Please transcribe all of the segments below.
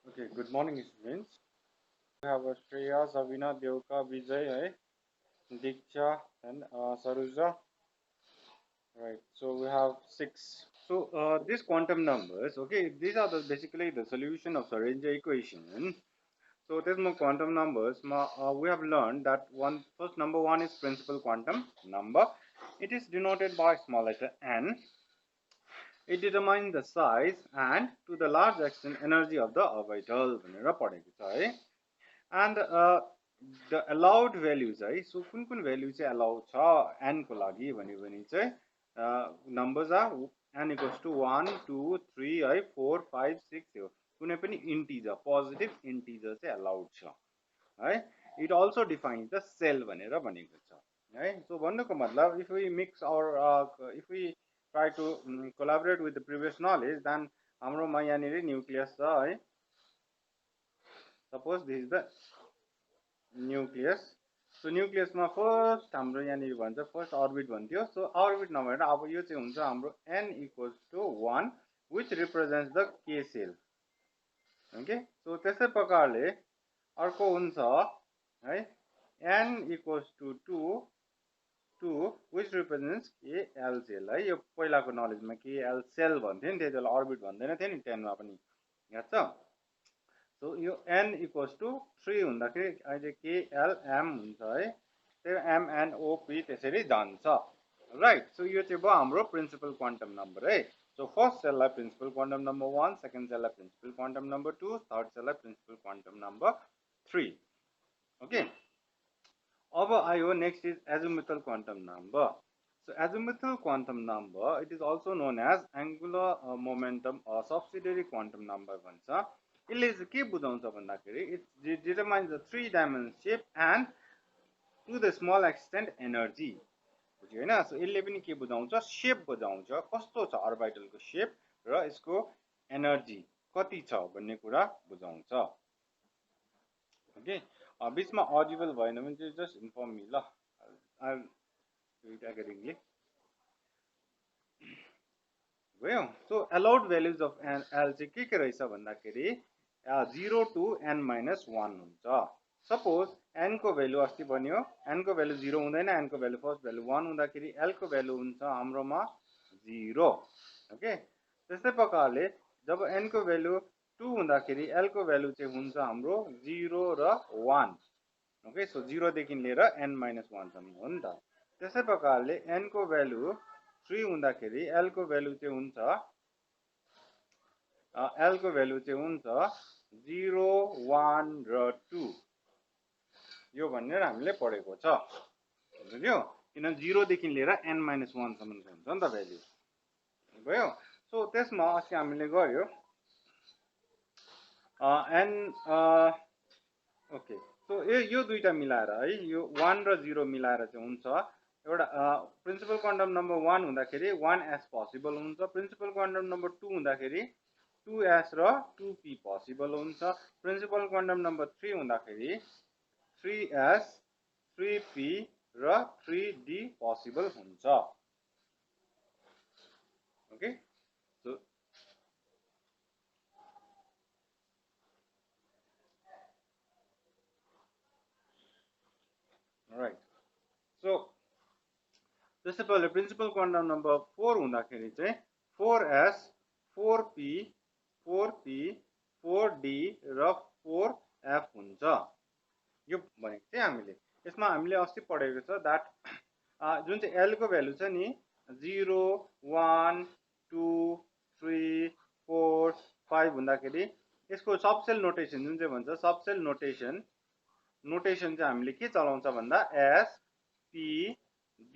Okay, good morning, students. We have Shreya, Savina, Devka, Vijay, Diksha, and Saruja. Right. So we have six. So these quantum numbers, okay, these are basically the solution of Schrödinger equation. So there's more quantum numbers. We have learned that first number one is principal quantum number. It is denoted by small letter n. It determines the size and to the large extent energy of the orbital भनेर पढेको छ है. And the allowed values है, so कुन value चाहिँ allow छ n को लागि भन्यो भने चाहिँ numbers are n equals to 1 2 3 है 4 5 6 हो. कुनै पनि integer positive integer चाहिँ allowed छ है. It also defines the cell भनेर भनेको छ है. So भन्नुको मतलब if we mix or if we try to collaborate with the previous knowledge, then हाम्रोमा यहाँनिर nucleus छ है. Suppose this is the nucleus. So nucleus मा first हाम्रो यहाँनिर भन्छ first orbit भन्थ्यो. So orbit नभएर अब यो चाहिँ हुन्छ हाम्रो n equals to 1 which represents the k cell. Okay, so त्यसै प्रकारले अर्को हुन्छ है n equals to 2 which represents kl cell है. यो पहिलाको नलेजमा kl cell भन्थ्यो नि, त्यतिबेला orbit भन्दैन थियो नि 10 मा पनि, याद छ. So यो n equals to 3 हुँदाखेरि अहिले KLM हुन्छ है. त्यो M N O P त्यसरी जान्छ. Right. So यो चाहिँ भयो हाम्रो principal quantum number है. So first cell लाई principal quantum number 1, second cell लाई principal quantum number 2, third cell लाई principal quantum number 3. Okay. अब आयो next is azimuthal quantum number. So azimuthal quantum number, it is also known as angular momentum or subsidiary quantum number भन्छ. यसले चाहिँ के बुझाउँछ भन्दाखेरि it determines the three dimensional shape and to the small extent energy. बुझ्यो हैन. So यसले पनि के बुझाउँछ, शेप बुझाउँछ, कस्तो छ अर्बिटलको शेप र यसको एनर्जी कति छ भन्ने कुरा बुझाउँछ. ओके, बीचमा अडिबल भएन भने चाहिँ जस्ट इन्फर्म मी ल. I will do it accordingly. भयो. So allowed values of l चाहिँ के रहेछ भन्दाखेरि 0 to n minus 1 हुन्छ. सपोज n को भ्यालु अस्ति भन्यो, n को भ्यालु 0 हुँदैन, n को भ्यालु फर्स्ट भ्यालु 1 हुँदाखेरि l को भ्यालु हुन्छ हाम्रोमा 0. ओके, त्यस्तै प्रकारले जब n को भ्यालु 2 हुँदाखेरि l को भ्यालु चाहिँ हुन्छ हाम्रो 0 र 1. ओके, सो 0 देखि लिएर n minus 1 सम्म हो नि त. त्यसै प्रकारले n को भ्यालु 3 हुँदाखेरि l को भ्यालु चाहिँ हुन्छ l को भ्यालु चाहिँ हुन्छ 0 1 र 2. यो भनेर हामीले पढेको छ. बुझ्यो, किन 0 देखि लिएर n minus 1 सम्म हुन्छ नि त भ्यालु. भयो. सो त्यसमा अस्ति हामीले गर्यो n ओके. सो यो दुईटा मिलाएर है, यो 1 र 0 मिलाएर चाहिँ हुन्छ एउटा प्रिन्सिपल क्वान्टम नम्बर 1 हुँदाखेरि 1s पोसिबल हुन्छ. प्रिन्सिपल क्वान्टम नम्बर 2 हुँदाखेरि 2s र 2p पोसिबल हुन्छ. प्रिन्सिपल क्वान्टम नम्बर 3 हुँदाखेरि 3s 3p र 3d पोसिबल हुन्छ. Okay, so right. सो त्यसै पहिले प्रिन्सिपल क्वान्टम नम्बर 4 हुँदाखेरि चाहिँ 4s 4p 4p 4d र 4f हुन्छ. यो भनेको चाहिँ हामीले यसमा हामीले अस्ति पढेको छ दैट जुन चाहिँ l को भ्यालु छ नि 0 1 2 3 4 5 हुँदाखेरि यसको सबसेल नोटेसन जुन चाहिँ भन्छ सबसेल नोटेसन चाहिँ हामीले के चलाउँछ भन्दा s p d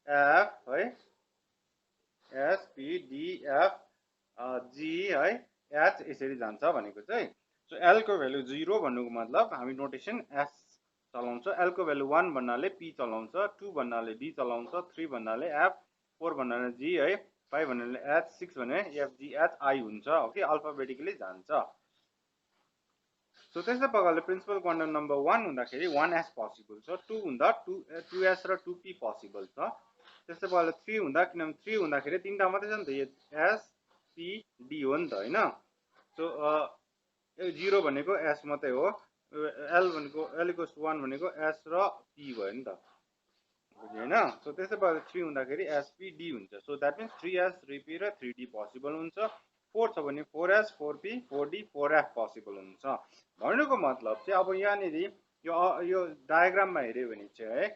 f है, s p d f g है h यसरी जान्छ भनेको चाहिँ. सो l को भ्यालु 0 भन्नुको मतलब हामी नोटेसन s चलाउँछ. l को भ्यालु 1 भन्नाले p चलाउँछ, 2 भन्नाले d चलाउँछ, 3 भन्नाले f, 4 भन्नाले g है, 5 भन्नाले h, 6 भने f g h i हुन्छ. ओके, अल्फाबेटिकली जान्छ. सो त्यसै प्रकारले प्रिन्सिपल क्वान्टम नम्बर 1 हुँदाखेरि 1s पोसिबल छ, 2 हुँदा 2s र 2p पोसिबल छ. त्यसै प्रकारले 3 हुँदा, किनभने 3 हुँदाखेरि तीनटा मात्रै छ नि त, यो s p d हो नि त हैन. सो 0 भनेको s मात्रै हो l भनेको l इक्वल्स टु 1 भनेको s र p भयो नि त हैन सो त्यसै भएर 3 हुँदाखेरि spd हुन्छ so that means 3s 3p र 3d पोसिबल हुन्छ 4 छ भने 4s 4p 4d 4f possible हुन्छ भन्नुको मतलब चाहिँ अब यहाँनेरि यो डायग्राममा हेर्यो भने चाहिँ है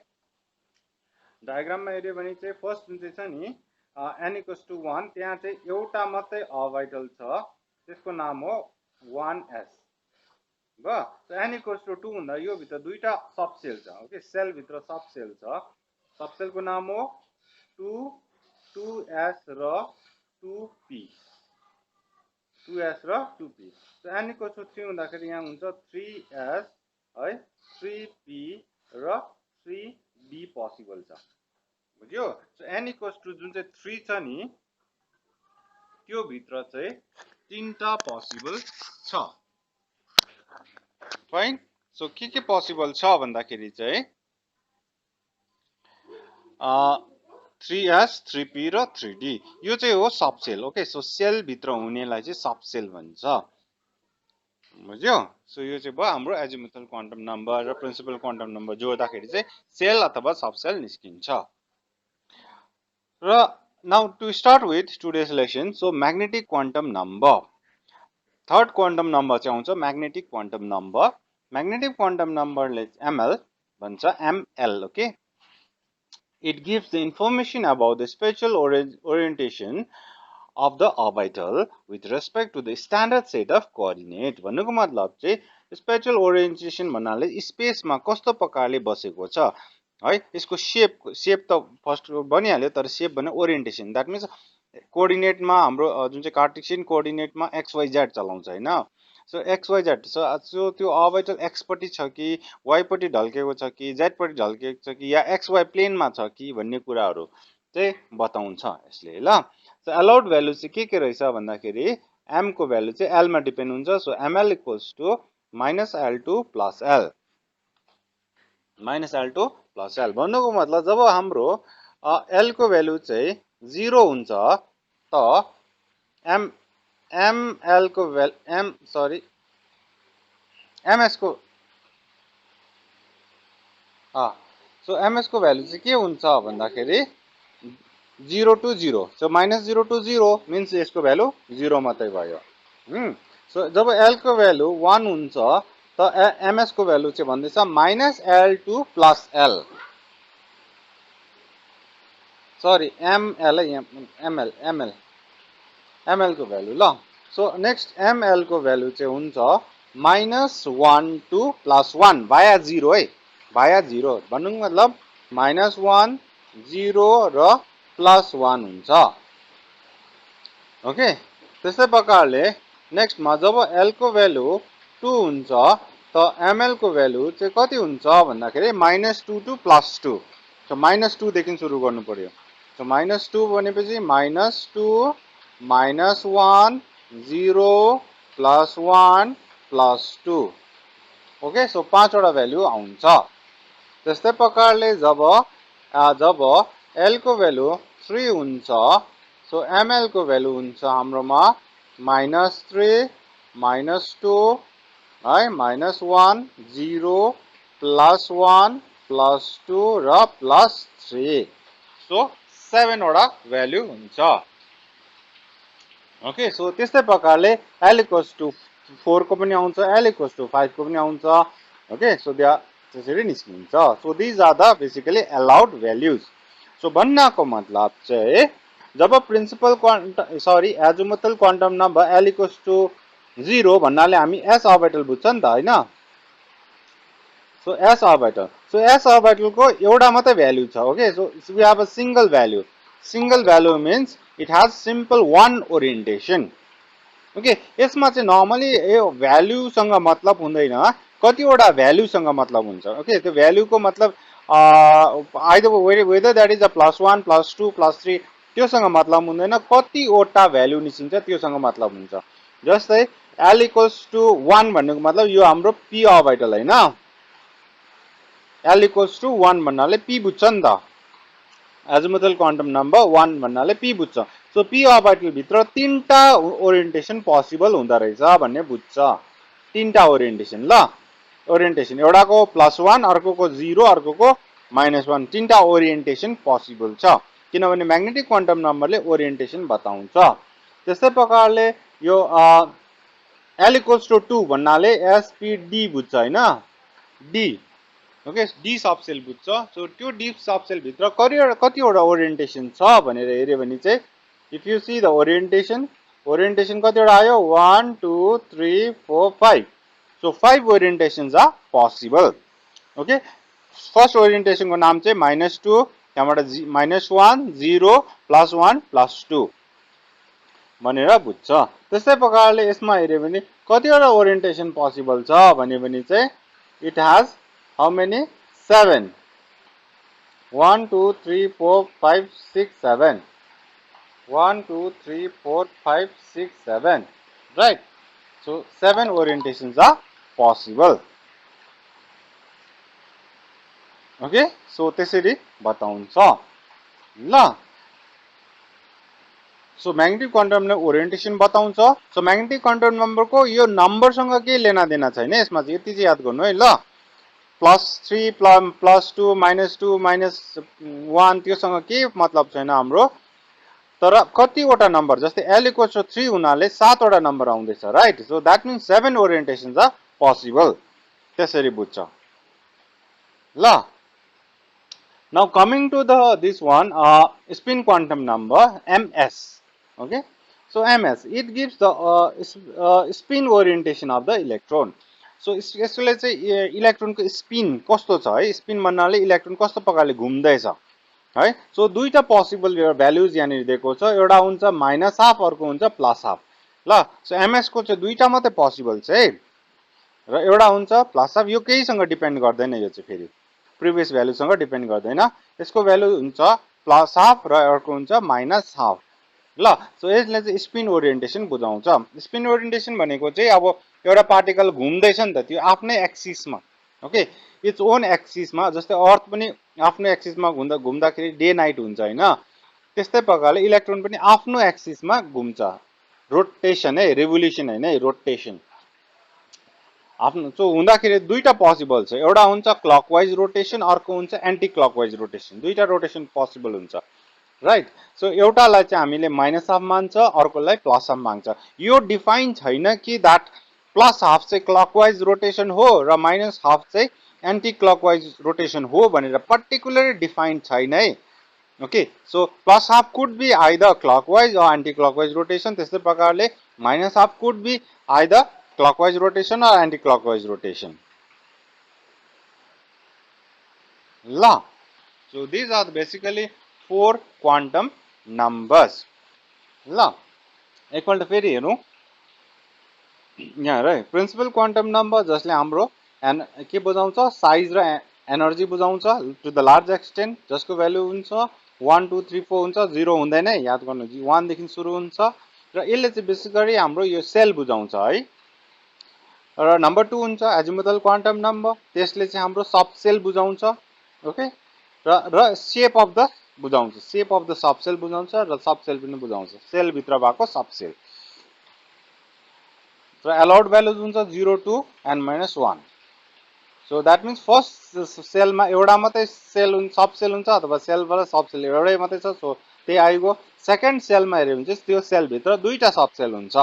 डायग्राममा हेर्यो भने चाहिँ फर्स्ट जुन चाहिँ छ नि n इक्वल्स टु 1 त्यहाँ चाहिँ एउटा मात्रै अर्बिटल छ त्यसको नाम हो 1s भयो सो n इक्वल्स टु 2 हुँदा यो भित्र दुईटा सबसेल छ ओके सेल भित्र सबसेल छ सबसेलको नाम हो 2 2s र 2p 2s र 2p so n equals to 3 हुँदाखेरि यहाँ हुन्छ 3s है 3p र 3d पोसिबल छ बुझ्यो सो n इक्वल्स टु जुन चाहिँ 3 छ नि त्यो भित्र चाहिँ तीनटा पोसिबल छ फाइन सो के पोसिबल छ भन्दाखेरि चाहिँ 3s 3p र 3d यो चाहिँ हो सबसेल ओके सो सेल भित्र हुनेलाई चाहिँ सबसेल भन्छ बुझ्यो सो यो चाहिँ भयो हाम्रो एजिमुथल क्वान्टम नम्बर र प्रिन्सिपल क्वान्टम नम्बर जोड्दाखेरि चाहिँ सेल अथवा सबसेल निस्किन्छ र now to start with today's lesson so magnetic quantum number third quantum number चाहिँ आउँछ magnetic quantum number magnetic quantum नम्बरले ml भन्छ ml okay it gives the information about the spatial orientation of the orbital with respect to the standard set of coordinate भन्नुको मतलब चाहिँ special orientation भन्नाले स्पेसमा कस्तो प्रकारले बसेको छ है यसको शेप त फर्स्ट बनिहाल्यो तर शेप भने ओरिएन्टेसन दैट मिन्स कोअर्डिनेटमा हाम्रो जुन चाहिँ कार्टेसियन कोअर्डिनेटमा xyz चलाउँछ हैन सो xyz सो त्यो अर्बिटल x पट्टि छ कि y पट्टि ढल्केको छ कि z पट्टि ढल्केको छ कि या xy प्लेनमा छ कि भन्ने कुराहरु चाहिँ बताउँछ यसले ल सो अलाउड भ्यालु चाहिँ के रहेछ भन्दाखेरि m को भ्यालु चाहिँ l मा डिपेन्ड हुन्छ so ml equals to -l2 + l -l2 + l भन्नुको मतलब जब हाम्रो l को भ्यालु चाहिँ 0 हुन्छ त ml को भ्यालु ms को सो ms को भ्यालु चाहिँ के हुन्छ भन्दाखेरि 0 to 0 सो -0 to 0 मिन्स यसको भ्यालु 0 मात्रै भयो सो जब l को भ्यालु 1 हुन्छ त ms को भ्यालु चाहिँ भन्दैछ -l2 + l सरी ml को भ्यालु ल सो नेक्स्ट ml को भ्यालु चाहिँ हुन्छ -1 2 + 1 भाया 0 है भाया 0 भन्नुको मतलब -1 0 र +1 हुन्छ ओके त्यस्तै प्रकारले नेक्स्ट मा जब l को भ्यालु 2 हुन्छ त ml को भ्यालु चाहिँ कति हुन्छ भन्दाखेरि -2 to +2 सो -2 देखि सुरु गर्नु पर्यो सो -2 भनेपछि -2 -1 0 +1 +2 ओके सो 5 वटा भ्यालु आउँछ त्यस्तै प्रकारले जब l को भ्यालु 3 हुन्छ सो ml को भ्यालु हुन्छ हाम्रोमा -3 -2 है -1 0 +1 +2 र +3 सो 7 वटा भ्यालु हुन्छ ओके सो त्यस्तै प्रकारले l इक्वल्स टु 4 को पनि आउँछ l इक्वल्स टु 5 को पनि आउँछ ओके सो त्यसरी निस्किन्छ so these are the basically allowed values so भन्नको मतलब चाहिँ जब principal quantum azimuthal quantum number l equals to 0 भन्नाले हामी s अर्बिटल बुझ्छ नि त हैन सो s अर्बिटल को एउटा मात्रै भ्यालु छ okay so we have a single value means it has simple one orientation okay यसमा चाहिँ नर्मली यो भ्यालु सँग मतलब हुँदैन कतिवटा भ्यालु सँग मतलब हुन्छ ओके त्यो भ्यालु को मतलब either whether that is a +1 +2 +3 त्यो सँग मतलब हुँदैन कतिवटा भ्यालु निस्किन्छ त्यो सँग मतलब हुन्छ जस्तै l इक्वल्स टु 1 भन्नुको मतलब यो हाम्रो p अर्बिटल हैन l इक्वल्स टु 1 भन्नाले p बुझ्छ नि त एजिमुथल क्वान्टम नम्बर 1 भन्नाले p बुझ्छ सो p अर्बिटल भित्र तीनटा ओरिएन्टेसन पोसिबल हुँदा रहेछ भन्ने बुझ्छ तीनटा ओरिएन्टेसन ल ओरिएन्टेसन एउटाको +1 अर्कोको 0 अर्कोको -1 तीनटा ओरिएन्टेसन पोसिबल छ किनभने म्याग्नेटिक क्वान्टम नम्बरले ओरिएन्टेसन बताउँछ त्यस्तै प्रकारले यो L = 2 भन्नाले SPD बुझ्छ हैन D ओके डी सबसेल बुझ्छ सो त्यो डी सबसेल भित्र कतिवटा ओरिएन्टेसन छ भनेर हेर्यो भने चाहिँ if you see the orientation कतिवटा आयो 1 2 3 4 5 so 5 orientations are possible okay first orientation को नाम चाहिँ -2 त्यहाँबाट -1 0 +1 +2 भनेर बुझ्छ त्यस्तै प्रकारले यसमा हेर्यो भने कतिवटा ओरिएन्टेसन पोसिबल छ भने चाहिँ it has how many 7 1 2 3 4 5 6 7 1 2 3 4 5 6 7 right so 7 orientations are possible okay so त्यसरी बताउँछ ल so magnetic quantum number orientation बताउँछ सो म्याग्नेटिक क्वान्टम नम्बरको यो नम्बरसँग के लेना देना छैन यसमा चाहिँ यति चाहिँ याद गर्नु है ल +3 +2 -2 -1 त्योसँग के मतलब छैन हाम्रो तर कतिवटा नम्बर जस्तै L = 3 हुनाले 7 वटा नम्बर आउँदैछ right so that means 7 orientations are possible त्यसरी बुझ्छ ल now coming to the this one spin quantum number MS okay so MS it gives the spin orientation of the electron so यसले चाहिँ इलेक्ट्रोनको spin कस्तो छ है spin भन्नाले electron कस्तो प्रकारले घुम्दैछ है सो दुईटा पोसिबल भ्यालुज यहाँनिर दिएको छ एउटा हुन्छ -हाफ अर्को हुन्छ +हाफ ल सो MS को चाहिँ दुईटा मात्रै पोसिबल छ है र एउटा हुन्छ +हाफ यो केहीसँग डिपेन्ड गर्दैन यो चाहिँ फेरि प्रिभियस भ्यालुसँग डिपेन्ड गर्दैन यसको भ्यालु हुन्छ +हाफ र अर्को हुन्छ -हाफ ल सो यसले चाहिँ स्पिन ओरिएन्टेसन बुझाउँछ स्पिन ओरिएन्टेसन भनेको चाहिँ अब एउटा पार्टिकल घुम्दैछ नि त त्यो आफ्नै एक्सिसमा ओके इट्स ओन एक्सिसमा जस्तै अर्थ पनि आफ्नो एक्सिसमा घुम्दाखेरि डे नाइट हुन्छ हैन त्यस्तै प्रकारले इलेक्ट्रोन पनि आफ्नो एक्सिसमा घुम्छ रोटेसन है रिभोल्युसन हैन रोटेसन आफ्नो सो हुँदाखेरि दुईटा पोसिबल छ एउटा हुन्छ क्लकवाइज रोटेसन अर्को हुन्छ एन्टी क्लकवाइज रोटेसन दुईटा रोटेसन पोसिबल हुन्छ राइट सो एउटालाई चाहिँ हामीले -हाफ मान्छ अर्कोलाई +हाफ मान्छ यो डिफाइन छैन कि दैट +हाफ चाहिँ क्लकवाइज रोटेसन हो र -हाफ चाहिँ एन्टी क्लकवाइज रोटेसन हो भनेर पर्टिकुलरली डिफाइन छैन है okay so +half could be either clockwise or anticlockwise rotation त्यस्तै प्रकारले -half could be either clockwise rotation or anticlockwise rotation ल so this are basically 4 quantum numbers ल एकपल्ट फेरि हेरौँ यहाँ है प्रिन्सिपल क्वान्टम नम्बर जसले हाम्रो के बुझाउँछ साइज र एनर्जी बुझाउँछ टु द लार्ज एक्सटेन्ट जसको भ्यालु हुन्छ 1 2 3 4 हुन्छ 0 हुँदैन याद गर्नु 1 देखि सुरु हुन्छ र यसले चाहिँ बेसिकली हाम्रो यो सेल बुझाउँछ है र नम्बर 2 हुन्छ एजिमुथल क्वान्टम नम्बर त्यसले चाहिँ हाम्रो सब सेल बुझाउँछ ओके र शेप अफ द बुझाउँछ shape of the subshell बुझाउँछ र सब सेल पनि बुझाउँछ सेल भित्र भएको सब सेल र अलाउड भ्यालुज हुन्छ 0 2 and -1 so that means first सेलमा एउटा मात्रै सेल हुन्छ सब सेल हुन्छ अथवा सेलबाट सब सेल एउटै मात्रै छ सो त्यही आइगयो सेकेन्ड सेलमा हेर्यो भने चाहिँ त्यो सेल भित्र दुईटा सब सेल हुन्छ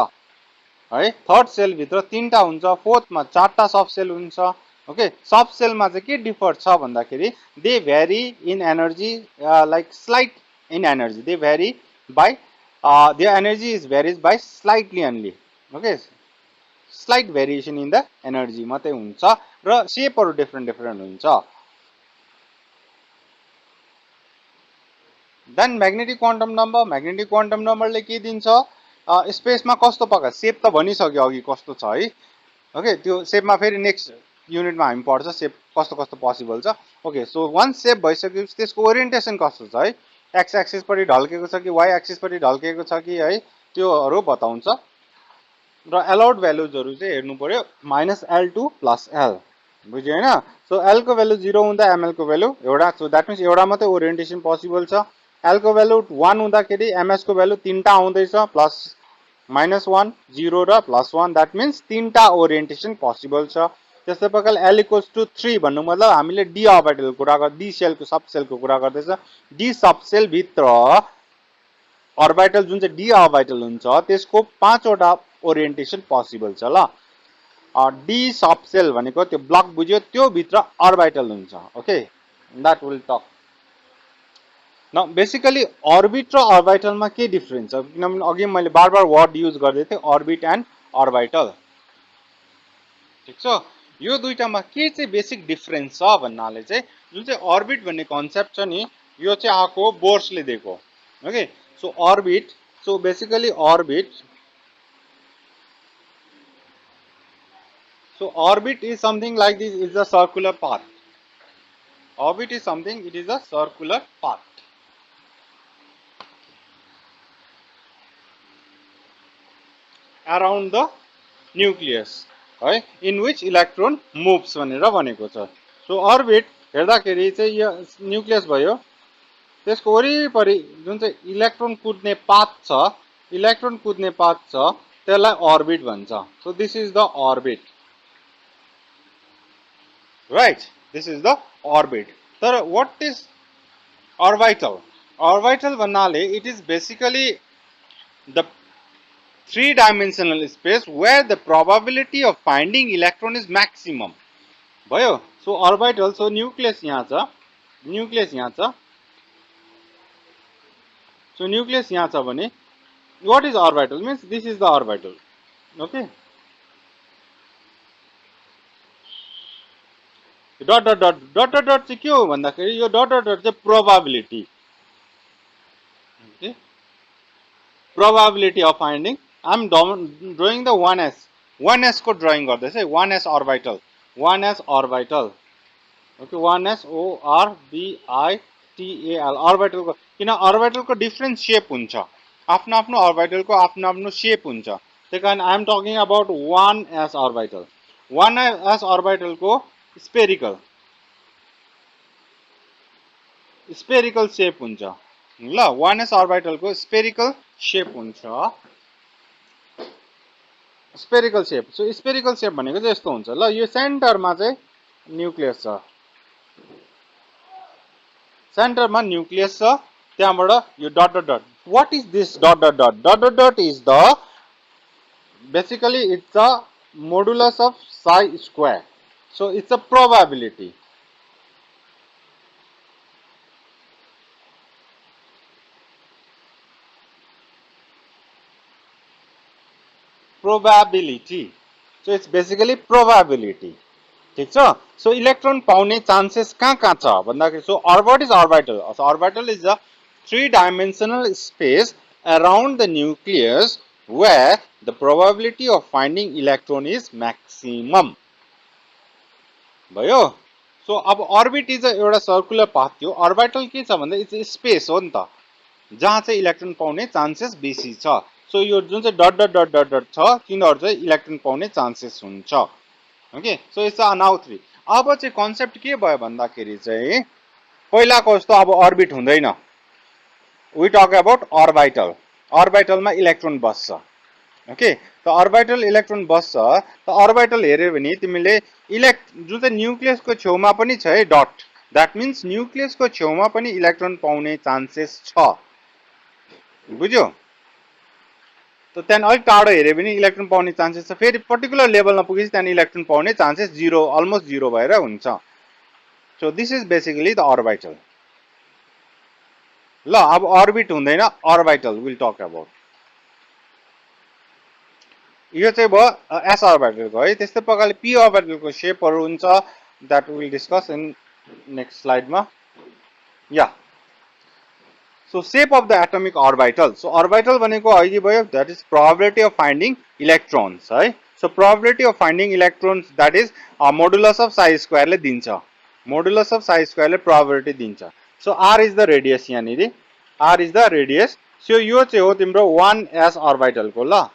है थर्ड सेल भित्र तीनटा हुन्छ फोर्थमा चारटा सब सेल हुन्छ ओके सब सेलमा चाहिँ के डिफर छ भन्दाखेरि they vary in energy like slight in energy they vary by their energy is varies by slightly only okay slight variation in the energy मात्रै हुन्छ र शेपहरु डिफरेन्ट हुन्छ देन म्याग्नेटिक क्वान्टम नम्बरले के दिन्छ स्पेसमा कस्तो प्रकार शेप त भनिसक्यो अघि कस्तो छ है ओके त्यो शेपमा फेरि नेक्स्ट युनिटमा हामी पढ्छ शेप कस्तो पोसिबल छ ओके सो वान शेप भइसकेपछि त्यसको ओरिएन्टेसन कस्तो छ है एक्स एक्सिस पट्टि ढल्केको छ कि वाइ एक्सिस पट्टि ढल्केको छ कि है त्योहरु बताउँछ र अलाउड भ्यालुजहरु चाहिँ हेर्नु पर्यो -L2 + L बुझ्यो हैन सो L को भ्यालु 0 हुँदा ML को भ्यालु एउटा सो दैट मीन्स एउटा मात्रै ओरिएन्टेसन पोसिबल छ L को भ्यालु 1 हुँदाखेरि MS को भ्यालु तीनटा आउँदैछ प्लस -1 0 र +1 द्याट मिन्स तीनटा ओरिएन्टेसन पोसिबल छ त्यस्तै प्रकारले l = 3 भन्नु मतलब हामीले d अर्बिटलको कुरा गर्दै d सेलको सब सेलको कुरा गर्दैछ d सब सेल भित्र अर्बिटल जुन चाहिँ d अर्बिटल हुन्छ त्यसको 5 वटा ओरिएन्टेसन पोसिबल छ ल d सब सेल भनेको त्यो ब्लक बुझ्यो त्यो भित्र अर्बिटल हुन्छ ओके द्याट विल टक न बेसिकली अर्बिट र अर्बिटलमा के डिफरेन्स छ किनभने अघि मैले बार बार वर्ड युज गर्दै थिएँ अर्बिट एन्ड अर्बिटल ठीक छ यो दुईटामा के चाहिँ बेसिक डिफरेन्स छ भन्नाले चाहिँ जुन चाहिँ अर्बिट भन्ने कन्सेप्ट छ नि यो चाहिँ आको बोर्सले दिएको okay so orbit so basically orbit so orbit is something like this is a circular path orbit is something it is a circular path around the nucleus है in which electron moves भनेर भनेको छ so orbit हेर्दाखेरि चाहिँ यो nucleus भयो त्यसको वरिपरि जुन चाहिँ इलेक्ट्रोन कुद्ने पाथ छ त्यसलाई अर्बिट भन्छ so this is the orbit right this is the orbit तर what is orbital भन्नाले it is basically the three-dimensional space where the probability of finding electron is maximum भयो so orbital so nucleus यहाँ छ so nucleus यहाँ छ भने what is orbital means this is the orbital okay dot dot dot dot dot dot चाहिँ के हो भन्दाखेरि यो डट डट डट चाहिँ probability okay probability of finding I am drawing the 1s को ड्रइङ गर्दैछ है 1s orbital okay 1s ORBITAL अर्बिटलको किन अर्बिटलको डिफरेन्ट सेप हुन्छ आफ्नो आफ्नो अर्बिटलको आफ्नो आफ्नो सेप हुन्छ त्यही कारण I am talking about 1s orbital 1s अर्बिटलको स्पेरिकल सेप हुन्छ ल 1s अर्बिटलको स्पेरिकल सेप हुन्छ spherical shape so spherical shape भनेको चाहिँ यस्तो हुन्छ ल यो सेन्टरमा चाहिँ न्यूक्लियस छ सेन्टरमा न्यूक्लियस छ त्यहाँबाट यो dot dot dot what is this dot dot dot dot dot dot is the basically it's a modulus of Sai square so it's a probability so it's basically probability ठीक छ so electron पाउने chances कहाँ छ भन्दाखेरि so orbit is orbital so orbital is a three-dimensional space around the nucleus where the probability of finding electron is maximum भयो so अब orbit is एउटा circular path थियो अर्बिटल के छ भन्दा इट्स स्पेस हो नि त जहाँ चाहिँ इलेक्ट्रोन पाउने चान्सेस बेसी छ सो यो जुन चाहिँ dot dot dot dot dot छ तिनीहरु चाहिँ इलेक्ट्रोन पाउने चान्सेस हुन्छ okay so it's a now 3 अब चाहिँ कन्सेप्ट के भयो भन्दाखेरि चाहिँ पहिलाको जस्तो अब अर्बिट हुँदैन वी टक अबाउट अर्बिटलमा इलेक्ट्रोन बस्छ ओके त अर्बिटल इलेक्ट्रोन बस्छ त अर्बिटल हेर्यो भने तिमीले जुन चाहिँ न्यूक्लियसको छेउमा पनि छ है डट द्याट मिन्स न्यूक्लियसको छेउमा पनि इलेक्ट्रोन पाउने चान्सेस छ बुझ्यो त त्यहाँ अलिक टाढो हेर्यो भने इलेक्ट्रोन पाउने चान्सेस छ फेरि पर्टिकुलर लेभलमा पुगेपछि त्यहाँ इलेक्ट्रोन पाउने चान्सेस अलमोस्ट जिरो भएर हुन्छ so this is basically the orbital ल अब अर्बिट हुँदैन अर्बिटल विल टक अबाउट यो चाहिँ भयो एस अर्बिटलको है त्यस्तै प्रकारले पी अर्बिटलको सेपहरु हुन्छ that will discuss in next स्लाइडमा या so shape of the atomic orbital so orbital भनेको अहिले भयो that is probability of finding electrons है so probability of finding electrons that is modulus of psi स्क्वायरले दिन्छ मोडुलस अफ साई स्क्वायरले probability दिन्छ so R is the radius यहाँनिर R is the radius so यो चाहिँ हो तिम्रो 1s अर्बिटलको ल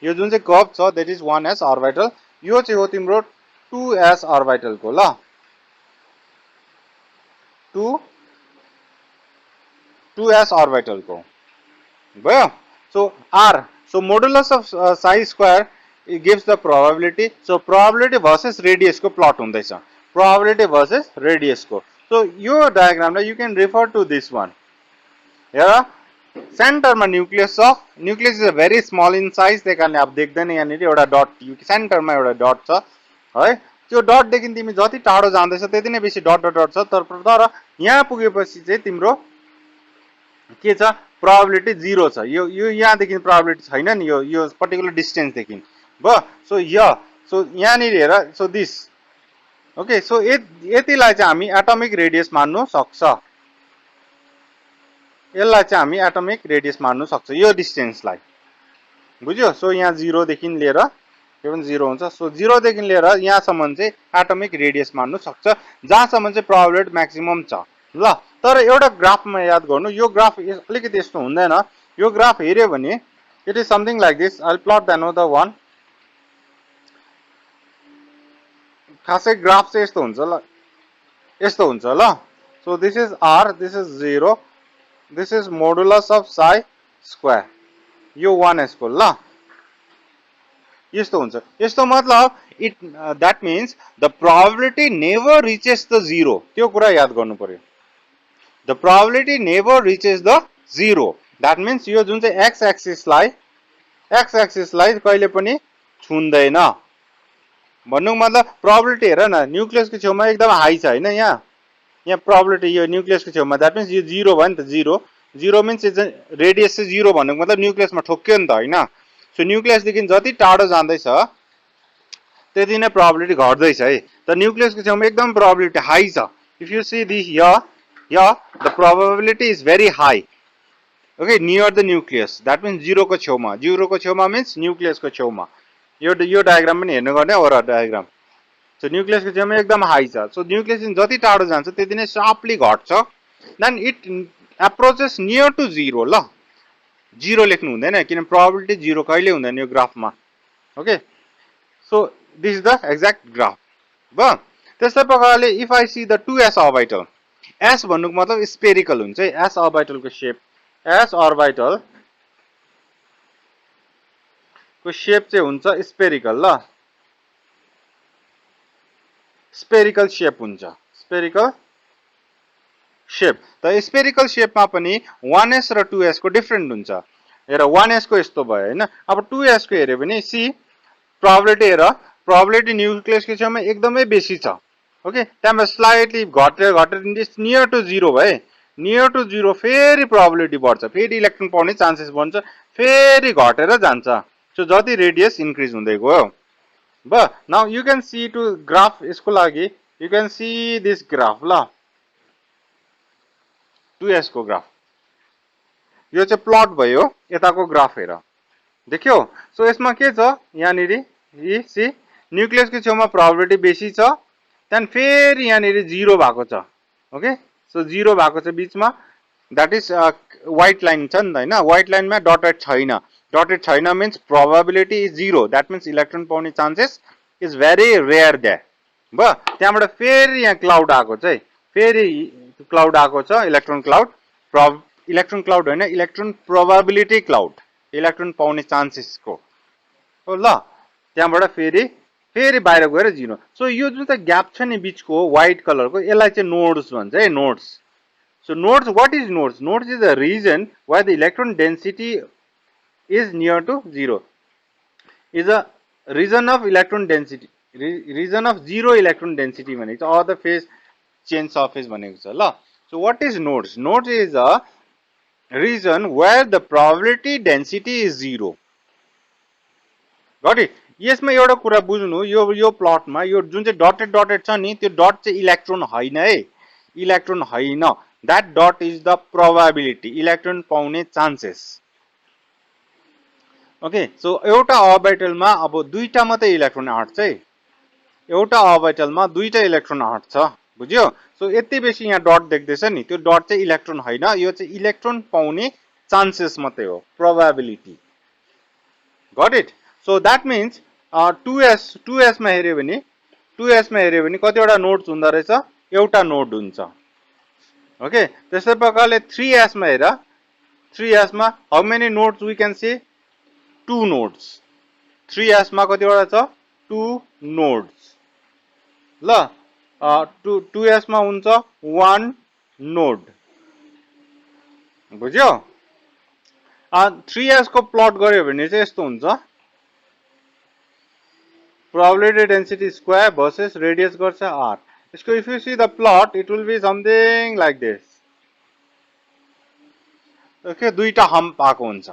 यो जुन चाहिँ कर्व छ दैट इज 1s अर्बिटल यो चाहिँ हो तिम्रो 2s अर्बिटलको ल 2s अर्बिटलको भयो so r So modulus of psi square it gives the probability. So probability versus radius को plot हुँदैछ. Probability versus radius को. So यो diagram you can refer to this one. Here center मा nucleus is a very small in size. त्यही कारणले अब देख्दैन यहाँनिर एउटा डट सेन्टर मा एउटा डट छ है. त्यो डट देखि तिमी जति टाढो जाँदैछ त्यति नै बेसी डट डट डट छ. तर यहाँ पुगेपछि चाहिँ तिम्रो के छ प्रोबेबिलिटी 0 छ. यो यहाँ देखि प्रोबेबिलिटी छैन नि यो पर्टिकुलर डिस्टेन्स देखि भयो. सो यहाँनिर हेर. So this okay. सो यतिलाई चाहिँ हामी एटमिक रेडियस मान्नु सक्छ. यसलाई चाहिँ हामी एटमिक रेडियस मान्नु सक्छ यो डिस्टेन्सलाई. बुझ्यो. सो यहाँ 0 देखि लिएर यो पनि 0 हुन्छ. सो 0 देखि लिएर यहाँसम्म चाहिँ एटमिक रेडियस मान्नु सक्छ जहाँसम्म चाहिँ प्रोबेबिलिटी म्याक्सिमम छ. ल तर एउटा ग्राफमा याद गर्नु. यो ग्राफ अलिकति यस्तो हुँदैन. यो ग्राफ हेर्यो भने it is something like this. I will plot the another one. खासै ग्राफ चाहिँ यस्तो हुन्छ ल. यस्तो हुन्छ ल. So this is r, this is 0, this is modulus of psi square. यो 1s को ल यस्तो हुन्छ. यस्तो मतलब it that means the probability never reaches the 0. त्यो कुरा याद गर्नु पर्यो. The probability never reaches the 0. That means यो जुन चाहिँ x axis लाई कहिले पनि छुँदैन. भन्नुको मतलब प्रोबेबिलिटी हेर न न्यूक्लियस को छेउमा एकदम हाई छ हैन. यहाँ प्रोबेबिलिटी यो न्यूक्लियस को छेउमा दैट मीन्स यो 0 भयो नि त. 0 मीन्स रेडियस चाहिँ 0 भन्नुको मतलब न्यूक्लियसमा ठोक्क्यो नि त हैन. सो न्यूक्लियस देखि जति टाढो जाँदैछ त्यति नै प्रोबेबिलिटी घट्दैछ है. त न्यूक्लियस को छेउमा एकदम प्रोबेबिलिटी हाई छ. If you see this the probability is very high. Okay, near the nucleus. That means 0 को छेउमा. 0 को छेउमा means nucleus को छेउमा. यो डायग्राम पनि हेर्नु गर्ने ओरा डायग्राम. सो न्यूक्लियस को छेउमा एकदम हाई छ. सो न्यूक्लियस जति टाढो जान्छ त्यति नै शार्पली घट्छ. Then it approaches near to 0 ल. 0 लेख्नु हुँदैन किन प्रोबेबिलिटी 0 कहिले हुँदैन यो ग्राफमा. Okay. So this is the exact graph. भयो. त्यस्तै प्रकारले if I see the 2s orbital. S भन्नुको मतलब स्पेरिकल हुन्छ है. S ऑर्बिटल को शेप. S ऑर्बिटल को शेप चाहिँ हुन्छ स्पेरिकल ल. स्पेरिकल शेप हुन्छ. Spherical shape. त स्पेरिकल शेपमा पनि 1s र 2s को डिफरेन्ट हुन्छ. हेर 1s को यस्तो भयो हैन. अब 2s को हेर्यो भने सी प्रोबेबिलिटी हेर. प्रोबेबिलिटी न्यूक्लियस को छेउमा एकदमै बेसी छ. ओके. त्यहाँ स्लाइटली घटेर नियर टु 0 भए. नियर टु 0 फेरि प्रोबेबिलिटी बढ्छ. फेरि इलेक्ट्रोन पाउने चान्सेस बढ्छ. फेरि घटेर जान्छ. सो जति रेडियस इन्क्रिज हुँदै गयो. ब now you can see to graph. यसको लागि you can see this graph ल. 2s को ग्राफ. यो चाहिँ प्लट भयो. यताको ग्राफ हेर. देख्यो. सो यसमा के छ यहाँनिर सी न्यूक्लियस को छेउमा प्रोबेबिलिटी बेसी छ. देन फेरि यहाँनिर 0 भएको छ. ओके. सो 0 भएको छ बीचमा. दैट इज व्हाइट लाइन छ नि त हैन. व्हाइट लाइनमा डटेड छैन. डटेड छैन means probability is 0. That means electron पाउने chances is very rare there. भयो. त्यहाँबाट फेरि यहाँ क्लाउड आएको छ है. फेरि क्लाउड आएको छ. Electron cloud. इलेक्ट्रोन क्लाउड हैन. Electron probability cloud. इलेक्ट्रोन पाउने चान्सेसको हो ल. त्यहाँबाट फेरि बाहिर गएर 0. सो यो जुन चाहिँ ग्याप छ नि बीचको व्हाइट कलरको यसलाई चाहिँ नोड्स भन्छ है. Nodes. So nodes what is nodes? Nodes is the region where the electron density is near to 0. Is a region of electron density. Region of 0 electron density भनेको छ. अदर फेज चेन्ज सर्फेस भनेको छ ल. So what is nodes? Nodes is a region where the probability density is 0. Got it. यसमा एउटा कुरा बुझ्नु. यो प्लटमा यो जुन चाहिँ डटेड छ नि त्यो डट चाहिँ इलेक्ट्रोन हैन है. इलेक्ट्रोन हैन. That dot is the probability. Electron पाउने चान्सेस. ओके. सो एउटा अर्बिटलमा अब दुईटा मात्रै इलेक्ट्रोन आँट्छ है. एउटा अर्बिटलमा दुईटा इलेक्ट्रोन आँट्छ. बुझ्यो. सो यति बेसी यहाँ डट देख्दैछ नि त्यो डट चाहिँ इलेक्ट्रोन हैन. यो चाहिँ इलेक्ट्रोन पाउने चान्सेस मात्रै हो. Probability. Got it. So that means 2s मा हेर्यो भने कतिवटा नोड्स हुँदो रहेछ. एउटा नोड हुन्छ. ओके. त्यस्तै प्रकारले 3s मा हेर. 3s मा how many nodes we can see? 2 nodes 3s मा कतिवटा छ 2 nodes ल 2s मा हुन्छ 1 node बुझ्यो 3s को प्लट गर्यो भने चाहिँ यस्तो हुन्छ probability density square versus radius गर्छ r यसको if you see the plot it will be something like this okay दुईटा हम्प आएको हुन्छ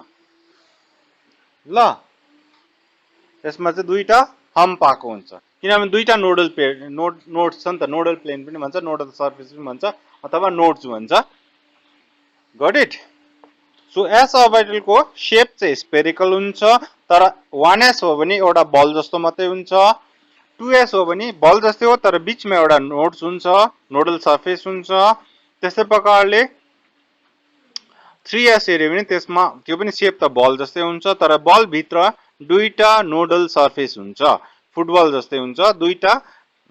ल यसमा चाहिँ दुईटा हम्प आएको हुन्छ किनभने दुईटा नोडल नोड्स छ नि त नोडल प्लेन पनि भन्छ नोडल सर्फेस पनि भन्छ अथवा नोड्स भन्छ got it so s orbital को शेप चाहिँ स्पेरिकल हुन्छ तर 1s हो भने एउटा बल जस्तो मात्रै हुन्छ 2s हो भने बल जस्तै हो तर बीचमा एउटा नोड्स हुन्छ नोडल सर्फेस हुन्छ त्यस्तै प्रकारले 3s हेर्यो भने त्यसमा त्यो पनि शेप त बल जस्तै हुन्छ तर बल भित्र दुईटा नोडल सर्फेस हुन्छ फुटबल जस्तै हुन्छ दुईटा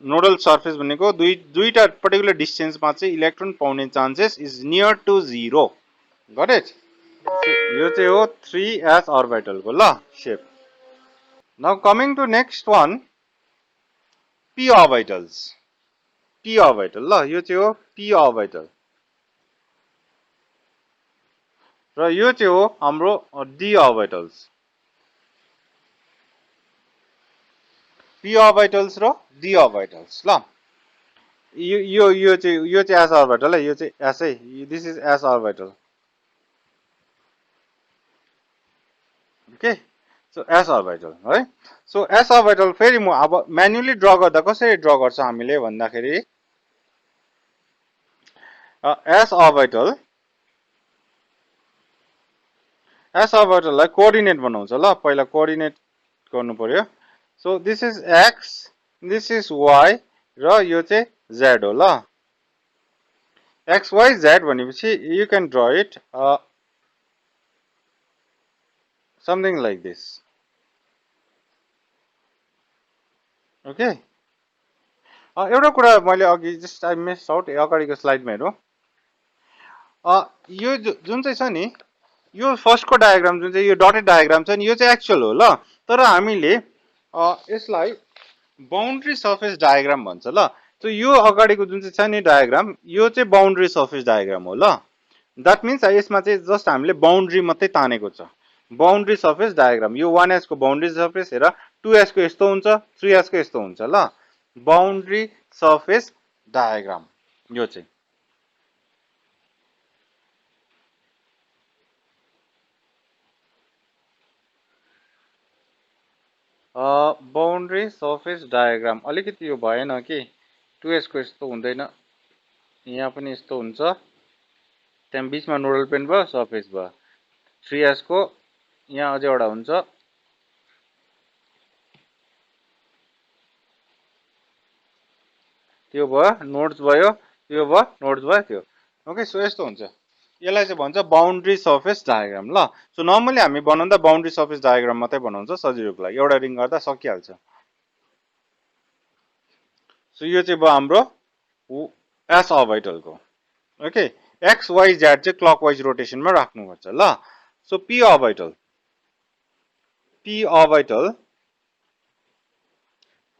नोडल सर्फेस भनेको दुईटा पर्टिकुलर डिस्टेन्समा चाहिँ इलेक्ट्रोन पाउने chances is near to 0 got it यो चाहिँ हो 3s अर्बिटल को ल shape now coming to next one p orbitals p orbital ल यो चाहिँ हो p orbital र यो चाहिँ हो हाम्रो d orbitals p orbitals र d orbitals ल यो चाहिँ s orbital है यो चाहिँ s है this is s orbital okay so s orbital है सो s orbital फेरि म अब म्यानुअली ड्रा गर्दा कसरी ड्रा गर्छ हामीले भन्दाखेरि s orbital लाई कोअर्डिनेट बनाउँछ ल पहिला कोअर्डिनेट गर्नु पर्यो so this is x this is y र यो चाहिँ z हो ल x y z भनेपछि you can draw it something like this okay एउटा कुरा मैले अघि जस्ट आई मिस आउट अगाडिको स्लाइडमा हेरौँ यो जुन चाहिँ छ नि यो फर्स्टको डायग्राम जुन चाहिँ यो डटेड डायग्राम छ नि यो चाहिँ एक्चुअल हो ल तर हामीले यसलाई बाउन्ड्री सर्फेस डायग्राम भन्छ ल सो यो अगाडिको जुन चाहिँ छ नि डायग्राम यो चाहिँ बाउन्ड्री सर्फेस डायग्राम हो ल द्याट मिन्स यसमा चाहिँ जस्ट हामीले बाउन्ड्री मात्रै तानेको छ बाउन्ड्री सर्फेस डायग्राम यो 1s को बाउन्ड्री सर्फेस हेर 2s को यस्तो हुन्छ 3s को यस्तो हुन्छ ल बाउन्ड्री सर्फेस डायग्राम यो चाहिँ बाउन्ड्री सर्फेस डायग्राम अलिकति यो भएन कि 2s को यस्तो हुँदैन यहाँ पनि यस्तो हुन्छ त्यहाँ बीचमा नोडल पेन भयो सर्फेस भयो 3s को यहाँ अझै एउटा हुन्छ त्यो भयो नोड्स भयो त्यो भयो नोड्स भयो त्यो ओके सो यस्तो हुन्छ यसलाई चाहिँ भन्छ बाउन्ड्री सर्फेस डायग्राम ल सो नर्मली हामी बनाउँदा बाउन्ड्री सर्फेस डायग्राम मात्रै बनाउँछ सजिलोको लागि एउटा रिङ गर्दा सकिहाल्छ सो यो चाहिँ भयो हाम्रो s orbital को ओके x y z चाहिँ क्लकवाइज रोटेसनमा राख्नुपर्छ ल सो p orbital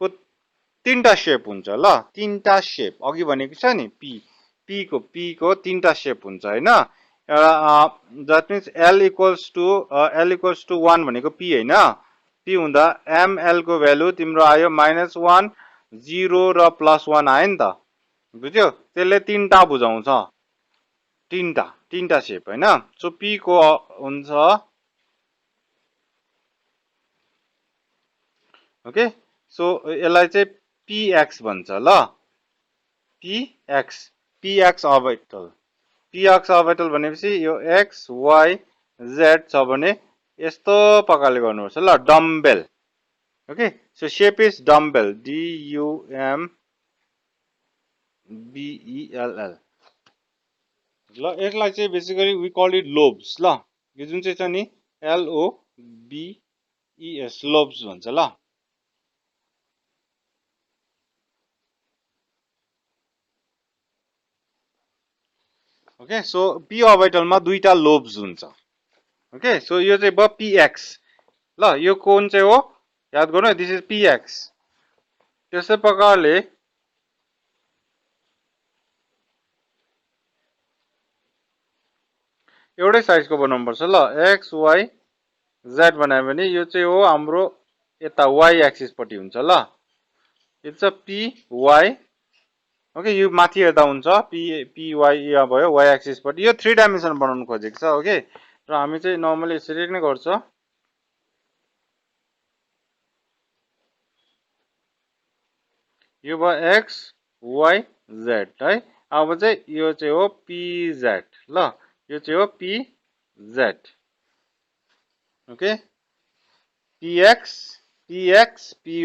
को तीनटा शेप हुन्छ ल तीनटा शेप अघि भनेको छ नि p को तीनटा शेप हुन्छ हैन that means l equals to 1 भनेको p हैन p हुँदा ml को भ्यालु तिम्रो आयो -1 0 र +1 आयो नि त बुझ्यो त्यसले तीनटा बुझाउँछ तीनटा शेप हैन सो p को हुन्छ ओके सो यसलाई चाहिँ px भन्छ ल px orbital भनेपछि यो x y z छ भने यस्तो प्रकारले गर्नुपर्छ ल dumbbell okay so shape is dumbbell d u m b e l l ल यसलाई चाहिँ basically we call it lobes ल यो जुन चाहिँ छ नि l o b e s lobes भन्छ ल ओके सो p orbital मा दुईटा लोब्स हुन्छ ओके सो यो चाहिँ भयो px ल यो कुन चाहिँ हो याद गर्नु दिस इज px त्यसै प्रकारले एउटै साइजको बनाउनु पर्छ ल x y z बनायो भने यो चाहिँ हो हाम्रो यता y एक्सिस पट्टि हुन्छ ल यो चाहिँ p y ओके यो माथि हेर्दा हुन्छ p y यहाँ भयो y एक्सिस पट्टि यो 3 डाइमेन्सन बनाउन खोजेको छ ओके र हामी चाहिँ नर्मली यसरी नै गर्छ यो भयो x y z है अब चाहिँ यो चाहिँ हो pz ल यो चाहिँ हो pz okay px px py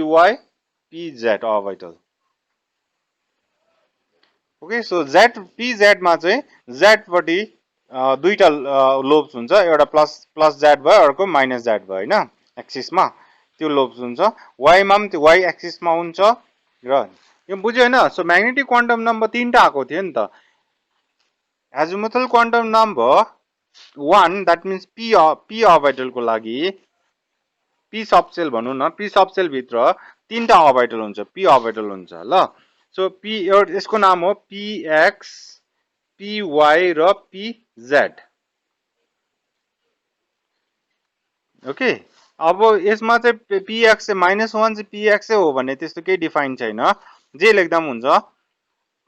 pz orbital okay so z pz मा चाहिँ z पट्टि दुईटा लोब्स हुन्छ एउटा प्लस z भयो अर्को माइनस z भयो हैन एक्सिस मा त्यो लोब्स हुन्छ y मा पनि त्यो y एक्सिस मा हुन्छ र यो बुझ्यो हैन सो म्याग्नेटिक क्वान्टम नम्बर तीनटा आएको थियो नि त azimuthal quantum number 1 that means p orbital को लागि p सबसेल भनौं न p सबसेल भित्र तीनटा अर्बिटल हुन्छ p अर्बिटल हुन्छ ल सो p यसको नाम हो px py र pz ओके अब यसमा चाहिँ px चाहिँ -1 चाहिँ px हो भने त्यस्तो केही डिफाइन छैन जे लेख्दा पनि हुन्छ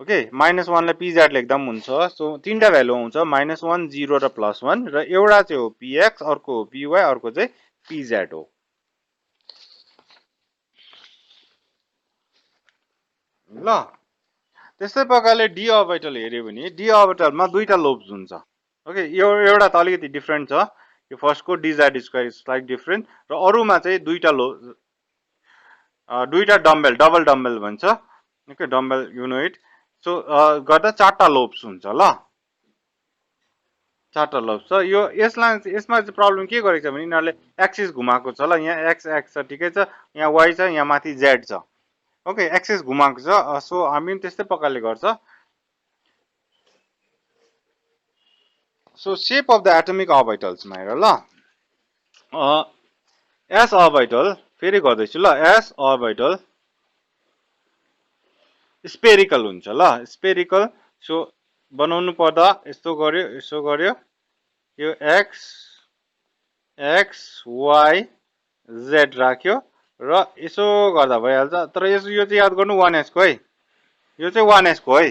ओके -1 लाई pz लेख्दा पनि हुन्छ सो तीनटा भ्यालु आउँछ -1 0 र +1 र एउटा चाहिँ हो px अर्को हो py अर्को चाहिँ pz हो ल त्यस्तै प्रकारले d अर्बिटल हेर्यो भने d अर्बिटलमा दुईटा लोब्स हुन्छ ओके यो एउटा त अलिकति डिफरेन्ट छ यो फर्स्टको dz square is slight different र अरुमा चाहिँ दुईटा डम्बेल डबल डम्बेल भन्छ okay dumbbell you know it so गर्दा चारटा लोब्स हुन्छ ल चारटा लोब्स छ यो यसमा चाहिँ प्रब्लम के गरेको छ भने यिनीहरूले एक्सिस घुमाएको छ ल यहाँ x x छ ठिकै छ यहाँ y छ यहाँ माथि z छ ओके एक्सिस घुमाएको छ सो हामी त्यस्तै प्रकारले गर्छ so shape of the atomic orbitals मा हेर ल s अर्बिटल फेरि गर्दैछु ल s अर्बिटल स्पेरिकल हुन्छ ल स्पेरिकल सो बनाउनु पर्दा यस्तो गर्यो यो x x y z राख्यो र यसो गर्दा भइहाल्छ तर यो चाहिँ याद गर्नु 1s को है यो चाहिँ 1s को है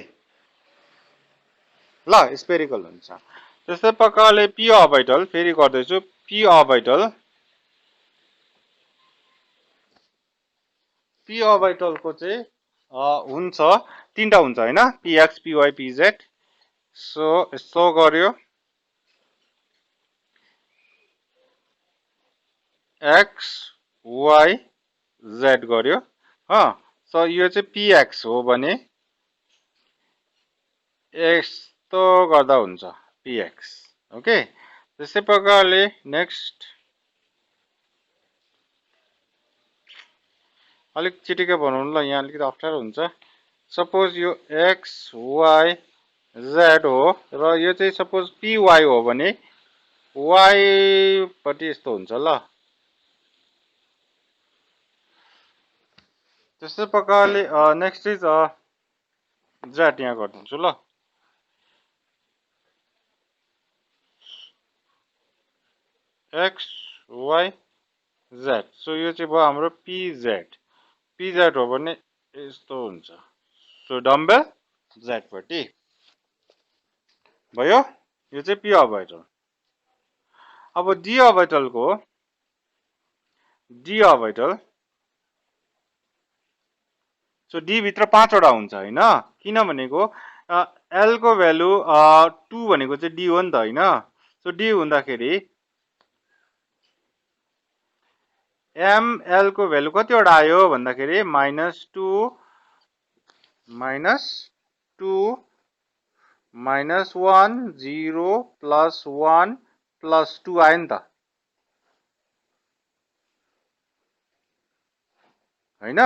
ल स्पेरिकल हुन्छ त्यस्तै प्रकारले p अर्बिटल फेरि गर्दैछु p अर्बिटल को चाहिँ हुन्छ तीनटा हुन्छ हैन px py pz सो यस्तो गर्यो x y z गर्यो सो यो चाहिँ px हो भने यस्तो गर्दा हुन्छ px ओके त्यस्तै प्रकारले नेक्स्ट अलिक चिटिकै बनाउनु ल यहाँ अलिकति अप्ठ्यारो हुन्छ सपोज यो x y z हो र यो चाहिँ सपोज py हो भने y पट्टि यस्तो हुन्छ ल त्यस्तै प्रकारले नेक्स्ट इज z यहाँ गरिदिन्छु ल x y z सो यो चाहिँ भयो हाम्रो pz हो भने यस्तो हुन्छ सो डम्बेल z पट्टि भयो यो चाहिँ p अर्बिटल अब d अर्बिटल सो d भित्र 5 वटा हुन्छ हैन किन भनेको l को भ्यालु 2 भनेको चाहिँ d हो नि त हैन सो d हुँदाखेरि ml को भ्यालु कति वटा आयो भन्दाखेरि -2 -1 0 +1 +2 आयो नि त हैन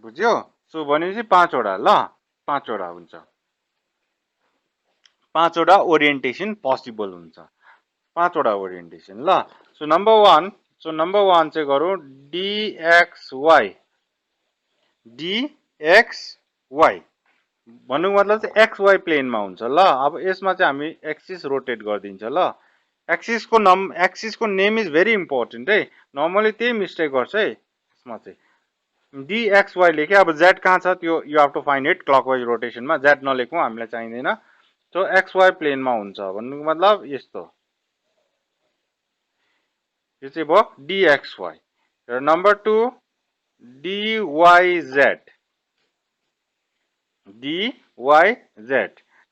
बुझ्यो सो भनेपछि 5 वटा ल 5 वटा हुन्छ 5 वटा ओरिएन्टेसन पोसिबल हुन्छ 5 वटा ओरिएन्टेसन ल सो नम्बर 1 सो नम्बर 1 चाहिँ गरौँ dxy dxy भन्नुको मतलब चाहिँ xy प्लेनमा हुन्छ ल। अब यसमा चाहिँ हामी एक्सिस रोटेट गरिदिन्छ ल। एक्सिसको नेम इज भेरी इम्पोर्टेन्ट है। नर्मली त्यही मिस्टेक गर्छ है यसमा चाहिँ। dxy लेखे अब z कहाँ छ त्यो you have to find it clockwise रोटेसनमा। z नलेखौँ हामीलाई चाहिँदैन। सो xy प्लेनमा हुन्छ भन्नुको मतलब यस्तो। यो चाहिँ भयो dxy र नम्बर 2 dyz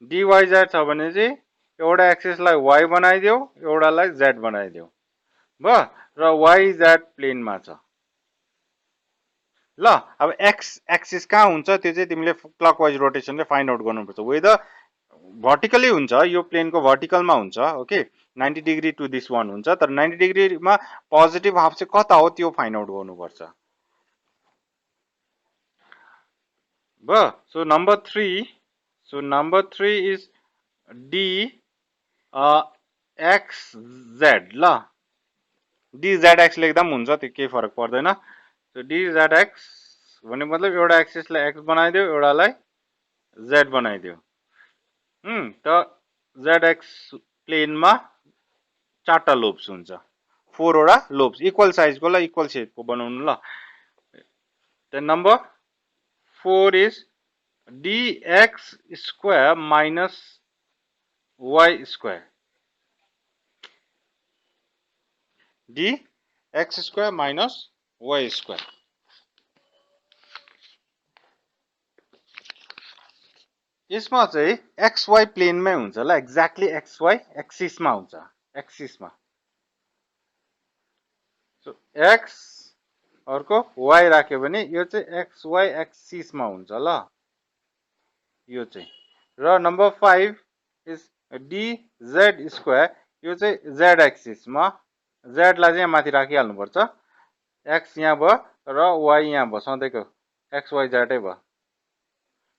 dyz छ भने चाहिँ एउटा एक्सिसलाई y बनाइदेऊ एउटालाई z बनाइदेऊ भयो र yz प्लेनमा छ ल। अब x एक्सिस कहाँ हुन्छ त्यो चाहिँ तिमीले क्लकवाइज रोटेसनले फाइन्ड आउट गर्नुपर्छ। वेदर भर्टिकली हुन्छ यो प्लेनको भर्टिकलमा हुन्छ okay 90 degree to this one हुन्छ तर 90 डिग्रीमा पोजिटिभ हाफ चाहिँ कता हो त्यो फाइन्ड आउट गर्नुपर्छ भयो। सो नम्बर 3 इज dxz ल। dzx लेख्दा पनि हुन्छ त्यो केही फरक पर्दैन। सो dzx भन्ने मतलब एउटा एक्सिसलाई x बनाइदेऊ एउटालाई z बनाइदेऊ। त zx प्लेनमा 4टा लोब्स हुन्छ 4 वटा लोब्स इक्वल साइजको ल इक्वल शेपको बनाउनु ल। Then number 4 is dx square minus y square dx square minus y square. यसमा चाहिँ xy प्लेनमै हुन्छ ल एक्ज्याक्टली xy एक्सिसमा हुन्छ एक्सिसमा। सो x अर्को y राख्यो भने यो चाहिँ xy एक्सिसमा हुन्छ ल यो चाहिँ। र नम्बर 5 इज dz स्क्वायर यो चाहिँ z एक्सिसमा z लाई चाहिँ माथि राखिहाल्नु पर्छ x यहाँ भयो र y यहाँ भयो सधैँको xyz भयो।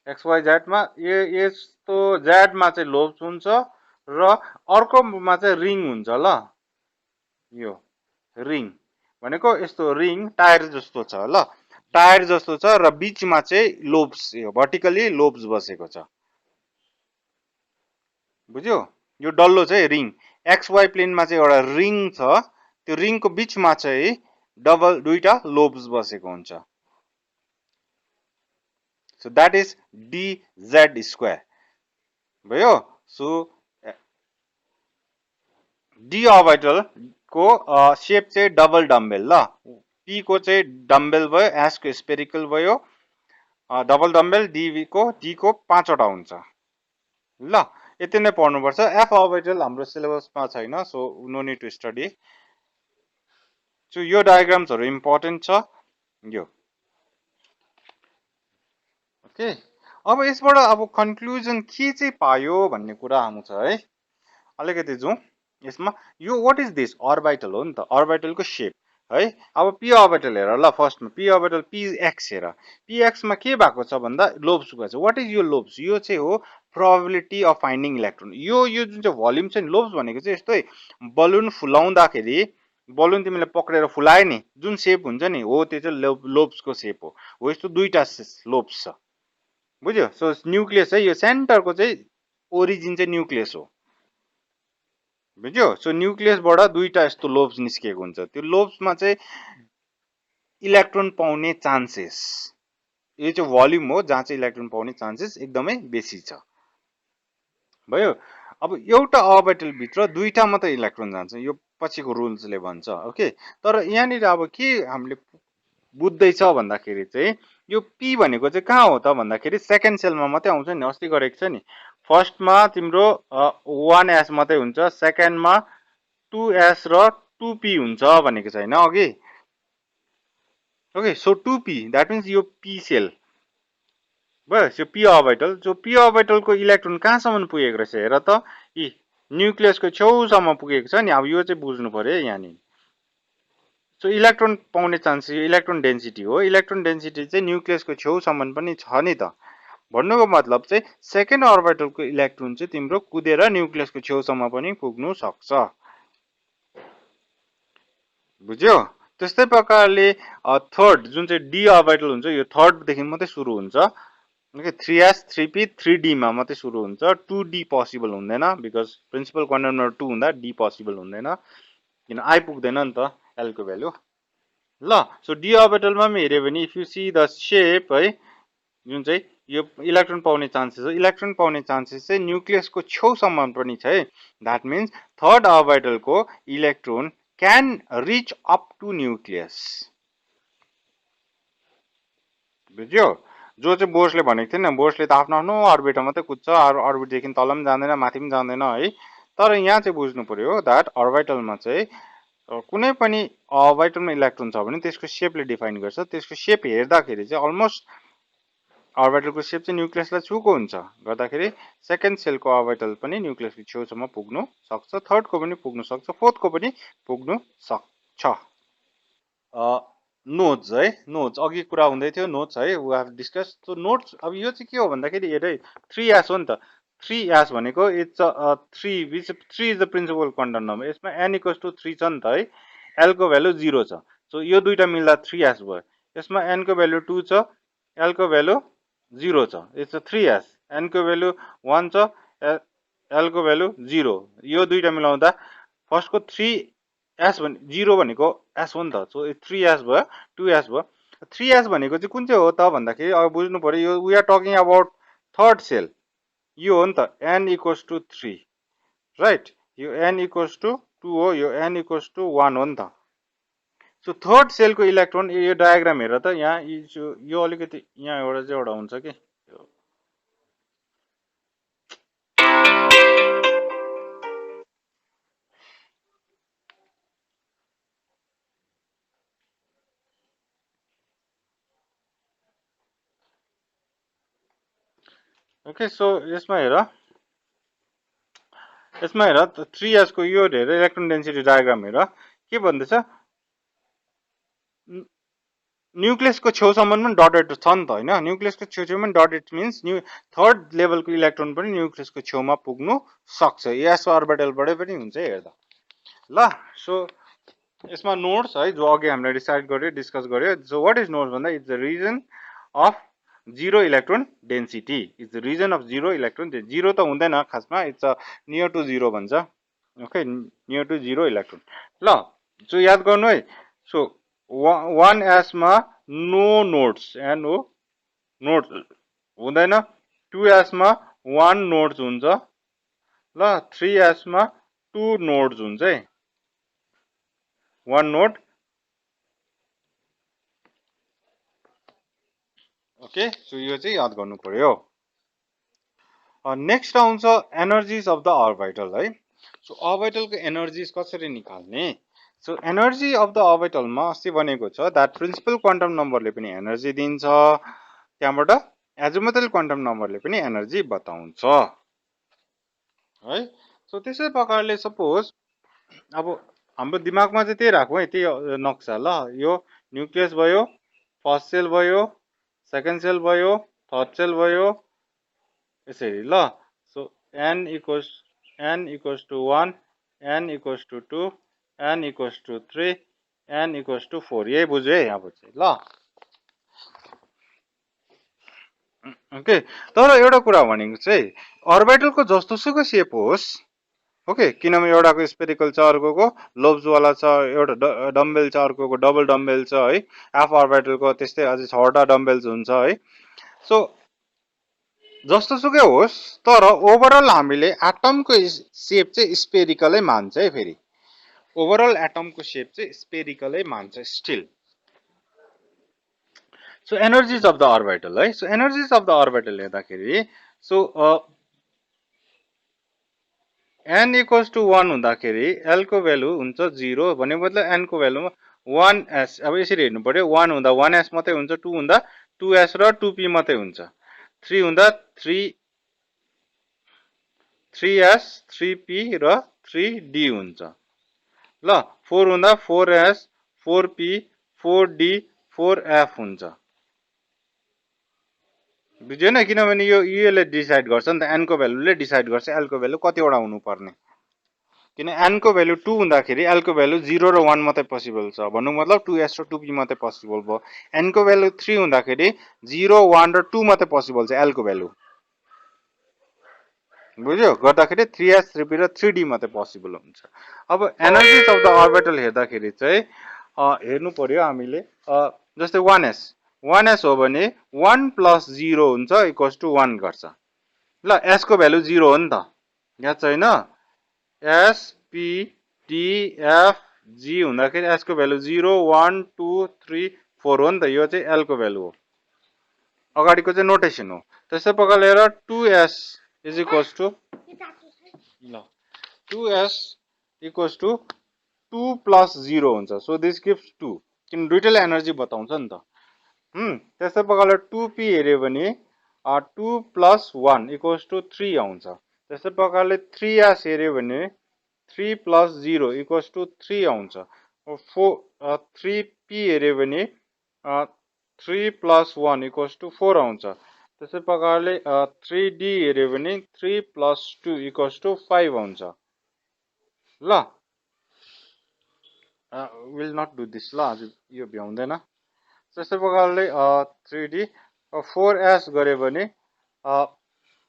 xyz मा यस्तो z मा चाहिँ लोब्स हुन्छ र अर्कोमा चाहिँ रिङ हुन्छ ल। यो रिङ भनेको यस्तो रिङ टायर जस्तो छ ल टायर जस्तो छ र बीचमा चाहिँ लोब्स यो भर्टिकली लोब्स बसेको छ बुझ्यो। यो डल्लो चाहिँ रिङ xy प्लेनमा चाहिँ एउटा रिङ छ त्यो रिङको बीचमा चाहिँ दुईटा लोब्स बसेको हुन्छ। So that is dz square भयो। सो d अर्बिटल को शेप चाहिँ डबल डम्बेल ल p को चाहिँ डम्बेल भयो s को स्पेरिकल भयो डबल डम्बेल d को 5 वटा हुन्छ ल। यति नै पढ्नुपर्छ। f अर्बिटल हाम्रो सिलेबसमा छैन so no need to study. So यो डायग्राम्सहरु इम्पोर्टेन्ट छ यो ओके। अब यसबाट अब कन्क्लुजन के चाहिँ पायो भन्ने कुरा आउँछ है अलिकति जाउँ यसमा। Yo what is this orbital हो नि त अर्बिटलको शेप है। अब p अर्बिटल हेर ल फर्स्टमा p अर्बिटल px हेर px मा के भएको छ भन्दा लोब्स भएको छ। व्हाट इज यो लोब्स यो चाहिँ हो प्रोबेबिलिटी अफ फाइन्डिङ इलेक्ट्रोन। यो जुन चाहिँ भोल्युम छ नि लोब्स भनेको चाहिँ यस्तै बलुन फुलाउँदाखेरि बलुन तिमीले पक्रेर फुलाए नि जुन शेप हुन्छ नि हो त्यो चाहिँ लोब्सको शेप हो यस्तो दुईटा लोब्स छ बुझ्यो। सो न्यूक्लियस है यो सेन्टरको चाहिँ ओरिजिन चाहिँ न्यूक्लियस हो बुझ्यो। सो न्यूक्लियसबाट दुईटा यस्तो लोब्स निस्केको हुन्छ त्यो लोब्समा चाहिँ इलेक्ट्रोन पाउने चान्सेस यो चाहिँ भोल्युम हो जहाँ चाहिँ इलेक्ट्रोन पाउने चान्सेस एकदमै बेसी छ भयो। अब एउटा अर्बिटल भित्र दुईटा मात्र इलेक्ट्रोन जान्छ यो पछिको रुल्सले भन्छ ओके। तर यहाँनिर अब के हामीले बुझ्दैछ भन्दाखेरि चाहिँ यो p भनेको चाहिँ कहाँ हो त भन्दाखेरि सेकेन्ड सेलमा मात्रै आउँछ नि अस्ति गरेको छ नि। फर्स्टमा तिम्रो 1s मात्रै हुन्छ सेकेन्डमा 2s र 2p हुन्छ भनेको छैन अघि okay. So 2p that means यो p सेल भयो। यो p अर्बिटल जो p अर्बिटलको इलेक्ट्रोन कहाँसम्म पुगेको रहेछ हेर त यी न्यूक्लियसको छेउसम्म पुगेको छ नि। अब यो चाहिँ बुझ्नु पर्यो यहाँनिर। सो इलेक्ट्रोन पाउने चान्स इलेक्ट्रोन डेन्सिटी हो इलेक्ट्रोन डेन्सिटी चाहिँ न्यूक्लियसको छेउसम्म पनि छ नि त भन्नुको मतलब चाहिँ सेकेन्ड अर्बिटलको इलेक्ट्रोन चाहिँ तिम्रो कुदेर न्यूक्लियसको छेउसम्म पनि पुग्नु सक्छ बुझ्यो त्यस्तै प्रकारले थर्ड जुन चाहिँ डी अर्बिटल हुन्छ यो थर्ड देखि मात्रै सुरु हुन्छ ओके 3s 3p 3d मा मात्रै सुरु हुन्छ 2d पोसिबल हुँदैन बिकज प्रिन्सिपल क्वान्टम नम्बर 2 हुँदा d पोसिबल हुँदैन किन आइपुग्दैन नि त l को भ्यालु ल सो डी अर्बिटलमा पनि हेर्यो भने if you see the shape है जुन चाहिँ यो इलेक्ट्रोन पाउने चान्सेस हो इलेक्ट्रोन पाउने चान्सेस चाहिँ न्युक्लियसको छेउसम्म पनि छ है द्याट मिन्स थर्ड अर्बिटलको electron can reach up to nucleus बुझ्यो जो चाहिँ बोर्सले भनेको थिएन बोर्सले त आफ्नो आफ्नो अर्बिटमा मात्रै कुद्छ अर्बिटदेखि तल पनि जाँदैन माथि पनि जाँदैन है तर यहाँ चाहिँ बुझ्नु पर्यो द्याट अर्बिटलमा चाहिँ कुनै पनि अर्बिटलमा इलेक्ट्रोन छ भने त्यसको सेपले डिफाइन गर्छ त्यसको सेप हेर्दाखेरि चाहिँ अलमोस्ट अर्बिटलको सेप चाहिँ न्युक्लियसलाई छुको हुन्छ गर्दाखेरि सेकेन्ड सेलको अर्बिटल पनि न्युक्लियसको छेउसम्म पुग्नु सक्छ थर्डको पनि पुग्नु सक्छ फोर्थको पनि पुग्नु सक्छ नोट्स है नोट्स अघि कुरा हुँदै थियो नोट्स है we have discuss so notes अब यो चाहिँ के हो भन्दाखेरि हेरै 3s हो नि त 3s भनेको it's three is the principal quantum number यसमा n इक्वल्स टु 3 छ नि त है l को भ्यालु 0 छ सो यो दुईटा मिल्दा 3s भयो यसमा n को भ्यालु 2 छ l को भ्यालु 0 छ इट्स 3s n को भ्यालु 1 छ l को भ्यालु 0 यो दुईटा मिलाउँदा फर्स्टको 3s भने 0 भनेको s हो नि त सो 3s भयो 2s भयो 3s भनेको चाहिँ कुन चाहिँ हो त भन्दाखेरि अब बुझ्नु पर्यो यो we are talking about third shell यो हो नि त n इक्वल्स टु 3 राइट यो n इक्वल्स टु 2 हो यो n इक्वल्स टु 1 हो नि त सो थर्ड सेलको इलेक्ट्रोन यो डायग्राम हेर त यहाँ यो अलिकति यहाँ एउटा चाहिँ एउटा हुन्छ कि ओके सो यसमा हेर 3s को यो हेर इलेक्ट्रोन डेन्सिटी डायग्राम हेर के भन्दैछ न्युक्लियसको छेउसम्म पनि डटेड छ नि त हैन न्युक्लियसको छेउछेउमा पनि डटेड मिन्स थर्ड लेभलको इलेक्ट्रोन पनि न्युक्लियसको छेउमा पुग्नु सक्छ s अर्बिटलबाटै पनि हुन्छ हेर्दा ल सो यसमा नोड्स है जो अघि हामीले डिसाइड गर्यो डिस्कस गर्यो सो व्हाट इज नोड्स भन्दा it's the region of zero electron density it's the region of zero electron zero त हुँदैन खासमा इट्स नियर टु जीरो भन्छ okay near to zero electron ल सो याद गर्नु है सो 1s मा नो नोड्स नो नोड्स हुँदैन 2s मा 1 नोड्स हुन्छ ल 3s मा 2 नोड्स हुन्छ है 1 नोड ओके सो यो चाहिँ याद गर्नु पर्यो नेक्स्ट आउँछ एनर्जीज अफ द अर्बिटल है सो अर्बिटलको एनर्जीज कसरी निकाल्ने सो एनर्जी अफ द अर्बिटलमा अस्ति भनेको छ द्याट प्रिन्सिपल क्वान्टम नम्बरले पनि एनर्जी दिन्छ त्यहाँबाट एजिमुथल क्वान्टम नम्बरले पनि एनर्जी बताउँछ है सो त्यसै प्रकारले सपोज अब हाम्रो दिमागमा चाहिँ त्यही राखौँ है त्यही नक्सा ल यो न्युक्लियस भयो फर्स्ट सेल भयो सेकेन्ड सेल भयो थर्ड सेल भयो यसरी ल so n equals to 1 n equals to 2 n equals to 3 n equals to 4 यही बुझ्यो है अब चाहिँ ल ओके तर एउटा कुरा भनेको चाहिँ अर्बिटलको जस्तोसुकै सेप होस् ओके किनभने एउटाको स्पेरिकल छ अर्कोको लोब्सवाला छ एउटा डम्बेल छ अर्कोको डबल डम्बेल छ है हाफ अर्बिटलको त्यस्तै अझै 6वटा डम्बेल्स हुन्छ है सो जस्तोसुकै होस् तर ओभरअल हामीले एटमको सेप चाहिँ स्पेरिकलै मान्छ है फेरि ओभरअल एटमको सेप चाहिँ स्पेरिकलै मान्छ still so energies of the orbital है so energies of the orbital हेर्दाखेरि सो n इक्वल्स टु 1 हुँदाखेरि l को भ्यालु हुन्छ 0 भन्ने मतलब n को भ्यालुमा 1s अब यसरी हेर्नु पर्यो 1 हुँदा 1s मात्रै हुन्छ 2 हुँदा 2s र 2p मात्रै हुन्छ 3 हुँदा 3s 3p र 3d हुन्छ ल 4 हुँदा 4s 4p 4d 4f हुन्छ बुझ्यौन किनभने यो ले डिसाइड गर्छ नि त n को भ्यालुले डिसाइड गर्छ l को भ्यालु कतिवटा हुनुपर्ने किन n को भ्यालु 2 हुँदाखेरि l को भ्यालु 0 र 1 मात्रै पोसिबल छ भन्नु मतलब 2s र 2p मात्रै पोसिबल भयो n को भ्यालु 3 हुँदाखेरि 0 1 र 2 मात्रै पोसिबल छ l को भ्यालु बुझ्यो गर्दाखेरि 3s 3p र 3d मात्रै पोसिबल हुन्छ अब एनर्जीज अफ द अर्बिटल हेर्दाखेरि चाहिँ हेर्नु पर्यो हामीले जस्तै 1s हो भने 1 + 0 हुन्छ = 1 गर्छ ल s को भ्यालु 0 हो नि त याद छैन S P T F G हुँदाखेरि S को भ्यालु 0 1 2 3 4 हो नि त यो चाहिँ L को भ्यालु हो अगाडिको चाहिँ नोटेसन हो त्यसै प्रकारले हेर 2S = ल 2S = 2 + 0 हुन्छ सो दिस गिभ्स 2 किन दुईटैले एनर्जी बताउँछ नि त त्यसै प्रकारले 2p हेर्यो भने 2 + 1 = 3 आउँछ त्यसै प्रकारले 3s हेर्यो भने 3 + 0 = 3 आउँछ 3p हेर्यो भने 3 + 1 = 4 आउँछ त्यसै प्रकारले 3d हेर्यो भने 3 + 2 = 5 आउँछ ल विल नट डु दिस ल आज यो भ्याउँदैन त्यस्तै प्रकारले 3d 4s गर्यो भने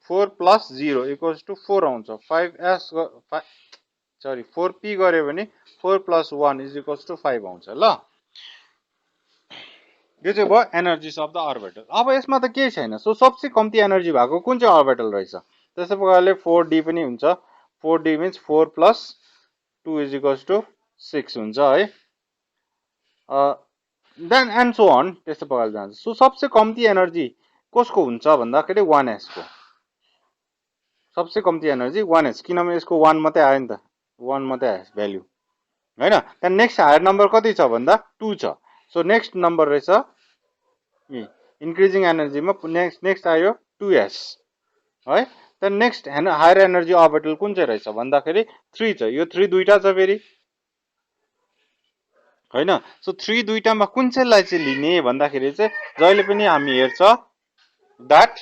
4 + 0 = 4 आउँछ 5s सरी 4p गर्यो भने 4 + 1 = 5 आउँछ ल यो चाहिँ भयो एनर्जीज अफ द अर्बिटल अब यसमा त केही छैन सो सबसे कम्ती एनर्जी भएको कुन चाहिँ अर्बिटल रहेछ त्यसै प्रकारले 4d पनि हुन्छ 4d मिन्स 4 + 2 = 6 हुन्छ है देन एन्ड सो अन त्यस्तो प्रकारले जान्छ सो सबसे कम्ती एनर्जी कसको हुन्छ भन्दाखेरि 1s को सबसे कम्ती एनर्जी 1s किनभने यसको 1 मात्रै आयो नि त 1 मात्रै आयो भ्यालु हैन त्यहाँ नेक्स्ट हायर नम्बर कति छ भन्दा 2 छ सो नेक्स्ट नम्बर रहेछ इन्क्रिजिङ एनर्जीमा नेक्स्ट आयो 2s है त्यहाँ नेक्स्ट हायर एनर्जी अर्बिटल कुन चाहिँ रहेछ भन्दाखेरि 3 छ यो 3 दुईटा छ फेरि हैन सो 3 दुईटामा कुन चाहिँलाई चाहिँ लिने भन्दाखेरि चाहिँ जहिले पनि हामी हेर्छ दैट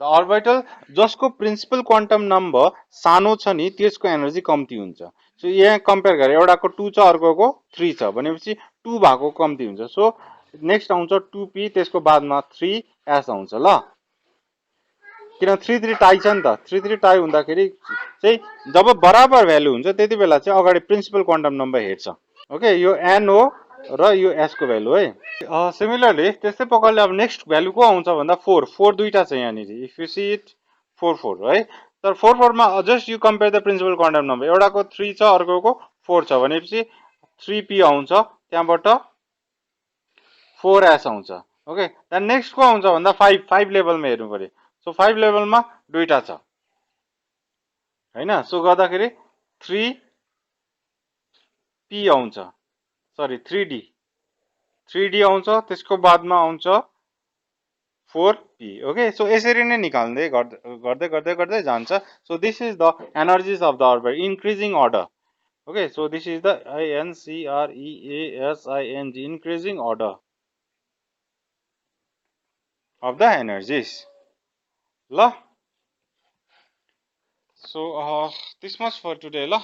द अर्बिटल जसको प्रिन्सिपल क्वान्टम नम्बर सानो छ नि त्यसको एनर्जी कम्ती हुन्छ सो यहाँ कम्पेयर गरे एउटाको 2 छ अर्कोको 3 छ भनेपछि 2 भएको कम्ती हुन्छ सो नेक्स्ट आउँछ 2p त्यसको बादमा 3s आउँछ ल किन 3 3 टाई छ नि त 3 3 टाई हुँदाखेरि चाहिँ जब बराबर भ्यालु हुन्छ त्यति बेला चाहिँ अगाडि प्रिन्सिपल क्वान्टम नम्बर हेर्छ ओके यो n हो र यो s को भ्यालु है सिमिलरली त्यस्तै प्रकारले अब नेक्स्ट भ्यालु को आउँछ भन्दा 4 4 दुईटा छ यहाँनिर इफ यु सी इट 4 4 है तर 4 4 मा just you compare the principal quantum number एउटाको 3 छ अर्कोको 4 छ भनेपछि 3p आउँछ त्यहाँबाट 4s आउँछ ओके देन नेक्स्ट को आउँछ भन्दा 5 5 लेभलमा हेर्नु पर्यो सो 5 लेभलमा दुईटा छ हैन सो गर्दाखेरि 3p आउँछ सरी 3d आउँछ त्यसको बादमा आउँछ 4p ओके सो यसरी नै निकाल्दै गर्दै जान्छ so this is the energies of the orbital increasing order okay so this is the INCREASING increasing order of the energies ल so this much for today ल